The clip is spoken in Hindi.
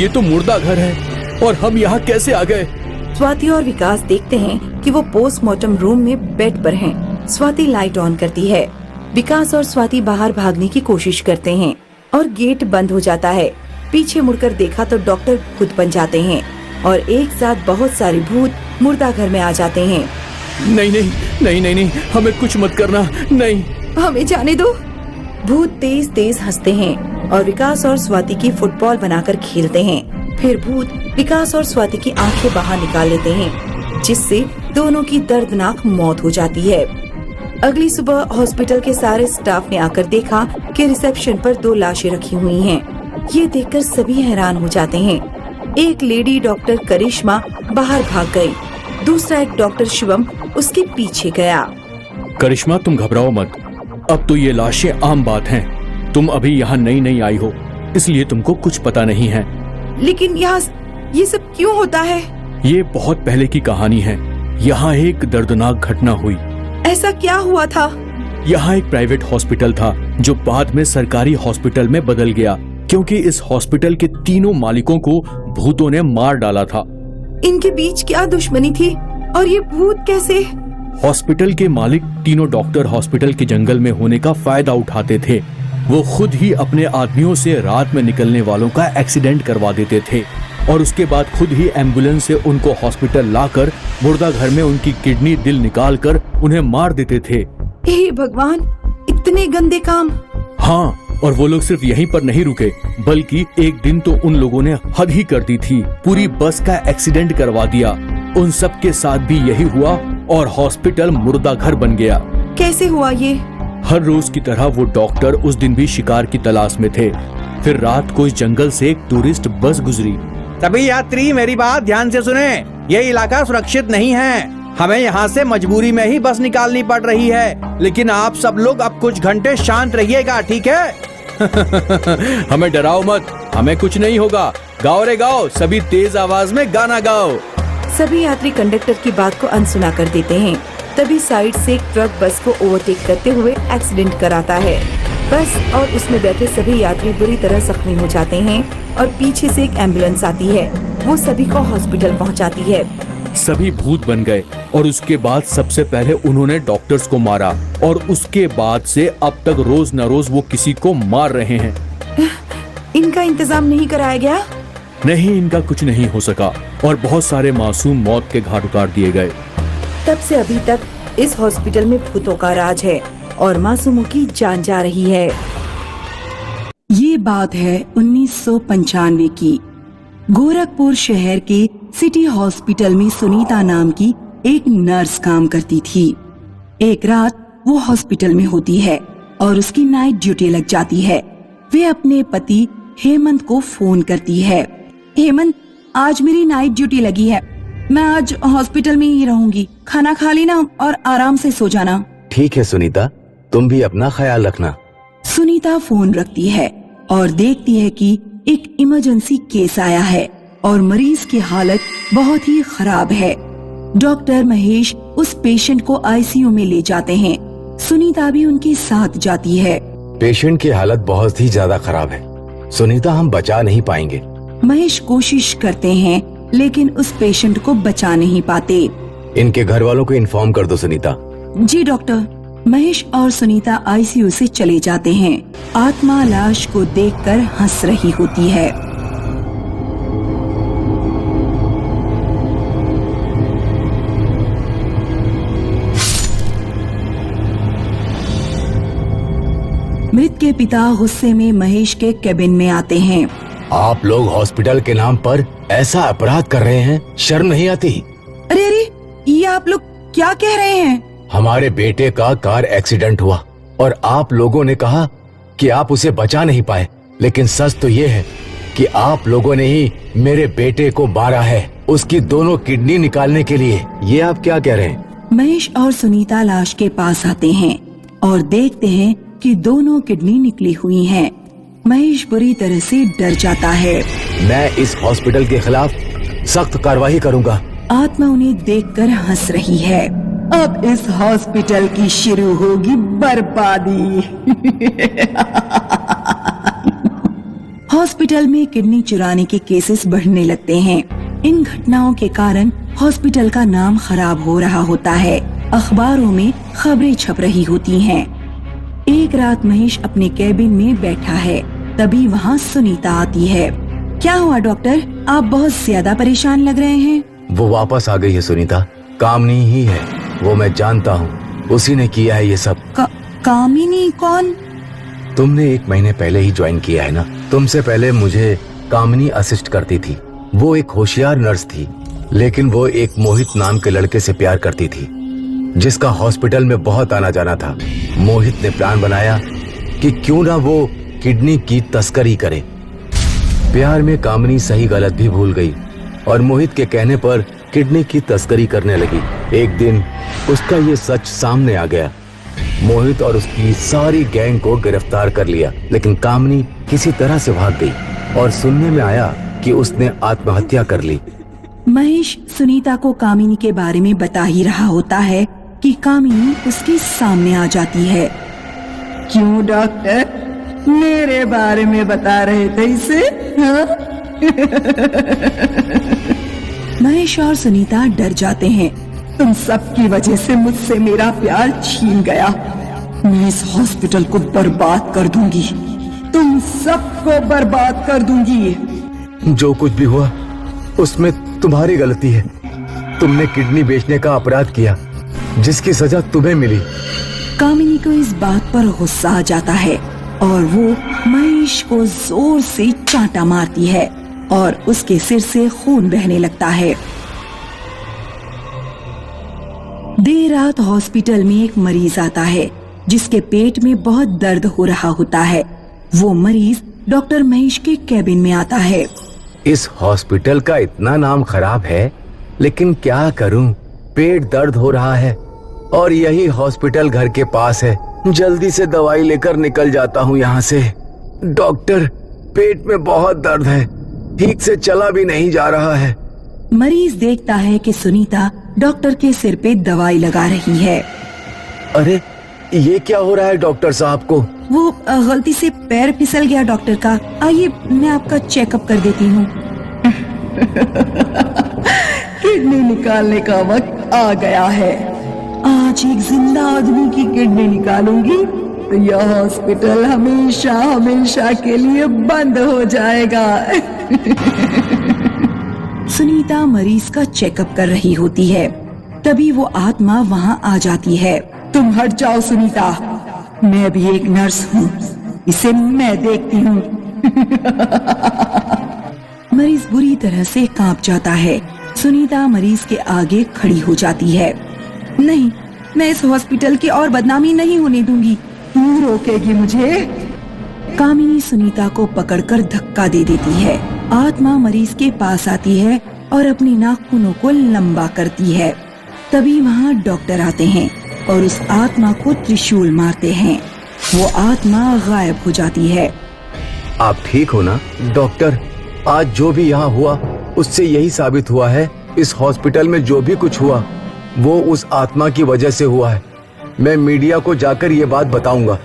ये तो मुर्दा घर है और हम यहाँ कैसे आ गए? स्वाति और विकास देखते हैं कि वो पोस्टमार्टम रूम में बेड पर हैं। स्वाति लाइट ऑन करती है। विकास और स्वाति बाहर भागने की कोशिश करते हैं और गेट बंद हो जाता है। पीछे मुड़कर देखा तो डॉक्टर भूत बन जाते हैं और एक साथ बहुत सारे भूत मुर्दा घर में आ जाते हैं। नहीं नहीं नहीं नहीं नहीं, हमें कुछ मत करना, नहीं। हमें जाने दो। भूत तेज तेज हंसते हैं और विकास और स्वाति की फुटबॉल बनाकर खेलते हैं। फिर भूत विकास और स्वाति की आंखें बाहर निकाल लेते हैं, जिससे दोनों की दर्दनाक मौत हो जाती है। अगली सुबह हॉस्पिटल के सारे स्टाफ ने आकर देखा कि रिसेप्शन पर 2 लाशें रखी हुई हैं। ये देखकर सभी हैरान हो जाते हैं। एक लेडी डॉक्टर करिश्मा बाहर भाग गई। दूसरा एक डॉक्टर शिवम उसके पीछे गया। करिश्मा, तुम घबराओ मत, अब तो ये लाशें आम बात हैं। तुम अभी यहाँ नई नई आई हो, इसलिए तुमको कुछ पता नहीं है। लेकिन यहाँ ये सब क्यों होता है? ये बहुत पहले की कहानी है। यहाँ एक दर्दनाक घटना हुई। ऐसा क्या हुआ था? यहाँ एक प्राइवेट हॉस्पिटल था जो बाद में सरकारी हॉस्पिटल में बदल गया, क्योंकि इस हॉस्पिटल के तीनों मालिकों को भूतों ने मार डाला था। इनके बीच क्या दुश्मनी थी और ये भूत कैसे? हॉस्पिटल के मालिक तीनों डॉक्टर हॉस्पिटल के जंगल में होने का फायदा उठाते थे। वो खुद ही अपने आदमियों से रात में निकलने वालों का एक्सीडेंट करवा देते थे और उसके बाद खुद ही एम्बुलेंस से उनको हॉस्पिटल लाकर मुर्दा घर में उनकी किडनी दिल निकाल कर उन्हें मार देते थे। हे भगवान, इतने गंदे काम। हाँ, और वो लोग सिर्फ यहीं पर नहीं रुके, बल्कि एक दिन तो उन लोगों ने हद ही कर दी थी। पूरी बस का एक्सीडेंट करवा दिया। उन सब के साथ भी यही हुआ और हॉस्पिटल मुर्दा घर बन गया। कैसे हुआ ये? हर रोज की तरह वो डॉक्टर उस दिन भी शिकार की तलाश में थे। फिर रात को इस जंगल से एक टूरिस्ट बस गुजरी। सभी यात्री मेरी बात ध्यान से सुने। ये इलाका सुरक्षित नहीं है। हमें यहाँ से मजबूरी में ही बस निकालनी पड़ रही है, लेकिन आप सब लोग अब कुछ घंटे शांत रहिएगा, ठीक है? हमें डराओ मत, हमें कुछ नहीं होगा। गाओ रे गाओ, सभी तेज आवाज में गाना गाओ। सभी यात्री कंडक्टर की बात को अनसुना कर देते हैं। तभी साइड से एक ट्रक बस को ओवरटेक करते हुए एक्सीडेंट कराता है। बस और उसमें बैठे सभी यात्री बुरी तरह जख्मी हो जाते हैं और पीछे से एक एम्बुलेंस आती है। वो सभी को हॉस्पिटल पहुंचाती है। सभी भूत बन गए और उसके बाद सबसे पहले उन्होंने डॉक्टर्स को मारा और उसके बाद से अब तक रोज न रोज वो किसी को मार रहे हैं। इनका इंतजाम नहीं कराया गया? नहीं, इनका कुछ नहीं हो सका और बहुत सारे मासूम मौत के घाट उतार दिए गए। तब से अभी तक इस हॉस्पिटल में भूतों का राज है और मासूमों की जान जा रही है। ये बात है 1995 की। गोरखपुर शहर के सिटी हॉस्पिटल में सुनीता नाम की एक नर्स काम करती थी। एक रात वो हॉस्पिटल में होती है और उसकी नाइट ड्यूटी लग जाती है। वे अपने पति हेमंत को फोन करती है। हेमंत, आज मेरी नाइट ड्यूटी लगी है, मैं आज हॉस्पिटल में ही रहूंगी। खाना खा लेना और आराम से सो जाना। ठीक है सुनीता, तुम भी अपना ख्याल रखना। सुनीता फोन रखती है और देखती है कि एक इमरजेंसी केस आया है और मरीज की हालत बहुत ही खराब है। डॉक्टर महेश उस पेशेंट को आईसीयू में ले जाते हैं। सुनीता भी उनके साथ जाती है। पेशेंट की हालत बहुत ही ज्यादा खराब है सुनीता, हम बचा नहीं पाएंगे। महेश कोशिश करते हैं लेकिन उस पेशेंट को बचा नहीं पाते। इनके घर वालों को इन्फॉर्म कर दो सुनीता। जी डॉक्टर। महेश और सुनीता आईसीयू से चले जाते हैं। आत्मा लाश को देखकर हंस रही होती है। मृत के पिता गुस्से में महेश के केबिन में आते हैं। आप लोग हॉस्पिटल के नाम पर ऐसा अपराध कर रहे हैं, शर्म नहीं आती? अरे अरे, ये आप लोग क्या कह रहे हैं? हमारे बेटे का कार एक्सीडेंट हुआ और आप लोगों ने कहा कि आप उसे बचा नहीं पाए, लेकिन सच तो ये है कि आप लोगों ने ही मेरे बेटे को मारा है, उसकी दोनों किडनी निकालने के लिए। ये आप क्या कह रहे हैं? महेश और सुनीता लाश के पास आते हैं और देखते हैं कि दोनों किडनी निकली हुई हैं। महेश बुरी तरह से डर जाता है। मैं इस हॉस्पिटल के खिलाफ सख्त कार्रवाई करूंगा। आत्मा उन्हें देखकर हंस रही है। अब इस हॉस्पिटल की शुरू होगी बर्बादी। हॉस्पिटल में किडनी चुराने के केसेस बढ़ने लगते हैं। इन घटनाओं के कारण हॉस्पिटल का नाम खराब हो रहा होता है। अखबारों में खबरें छप रही होती हैं। एक रात महेश अपने कैबिन में बैठा है, तभी वहाँ सुनीता आती है। क्या हुआ डॉक्टर, आप बहुत ज्यादा परेशान लग रहे हैं। वो वापस आ गई है सुनीता, कामनी ही है, वो मैं जानता हूँ, उसी ने किया है ये सब। कामिनी कौन? तुमने 1 महीने पहले ही ज्वाइन किया है ना। तुमसे पहले मुझे कामनी असिस्ट करती थी। वो एक होशियार नर्स थी, लेकिन वो एक मोहित नाम के लड़के से प्यार करती थी, जिसका हॉस्पिटल में बहुत आना जाना था। मोहित ने प्लान बनाया कि क्यों ना वो किडनी की तस्करी करे। प्यार में कामनी सही गलत भी भूल गई और मोहित के कहने पर किडनी की तस्करी करने लगी। एक दिन उसका ये सच सामने आ गया। मोहित और उसकी सारी गैंग को गिरफ्तार कर लिया, लेकिन कामनी किसी तरह से भाग गई और सुनने में आया कि उसने आत्महत्या कर ली। महेश सुनीता को कामिनी के बारे में बता ही रहा होता है कि कामिनी उसके सामने आ जाती है। क्यों डॉक्टर, मेरे बारे में बता रहे थे इसे? हाँ? महेश और सुनीता डर जाते हैं। तुम सबकी वजह से मुझसे मेरा प्यार छीन गया। मैं इस हॉस्पिटल को बर्बाद कर दूंगी, तुम सबको बर्बाद कर दूंगी। जो कुछ भी हुआ उसमें तुम्हारी गलती है। तुमने किडनी बेचने का अपराध किया, जिसकी सजा तुम्हें मिली। कामिनी को इस बात पर गुस्सा आ जाता है और वो महेश को जोर से चांटा मारती है और उसके सिर से खून बहने लगता है। देर रात हॉस्पिटल में एक मरीज आता है, जिसके पेट में बहुत दर्द हो रहा होता है। वो मरीज डॉक्टर महेश के कैबिन में आता है। इस हॉस्पिटल का इतना नाम खराब है, लेकिन क्या करूं, पेट दर्द हो रहा है और यही हॉस्पिटल घर के पास है। जल्दी से दवाई लेकर निकल जाता हूं यहाँ से। डॉक्टर, पेट में बहुत दर्द है, ठीक से चला भी नहीं जा रहा है। मरीज देखता है कि सुनीता डॉक्टर के सिर पे दवाई लगा रही है। अरे ये क्या हो रहा है डॉक्टर साहब को? वो गलती से पैर फिसल गया डॉक्टर का। आइए मैं आपका चेकअप कर देती हूँ। किडनी निकालने का वक्त आ गया है। आज एक जिंदा आदमी की किडनी निकालूंगी तो यह हॉस्पिटल हमेशा हमेशा के लिए बंद हो जाएगा। सुनीता मरीज का चेकअप कर रही होती है, तभी वो आत्मा वहाँ आ जाती है। तुम हट जाओ सुनीता, मैं भी एक नर्स हूँ, इसे मैं देखती हूँ। मरीज बुरी तरह से कांप जाता है। सुनीता मरीज के आगे खड़ी हो जाती है। नहीं, मैं इस हॉस्पिटल की और बदनामी नहीं होने दूंगी। तू रोकेगी मुझे? कामिनी सुनीता को पकड़कर धक्का दे देती है। आत्मा मरीज के पास आती है और अपनी नाखूनों को लंबा करती है। तभी वहाँ डॉक्टर आते हैं और उस आत्मा को त्रिशूल मारते हैं। वो आत्मा गायब हो जाती है। आप ठीक हो ना डॉक्टर? आज जो भी यहाँ हुआ उससे यही साबित हुआ है, इस हॉस्पिटल में जो भी कुछ हुआ वो उस आत्मा की वजह से हुआ है। मैं मीडिया को जाकर ये बात बताऊंगा।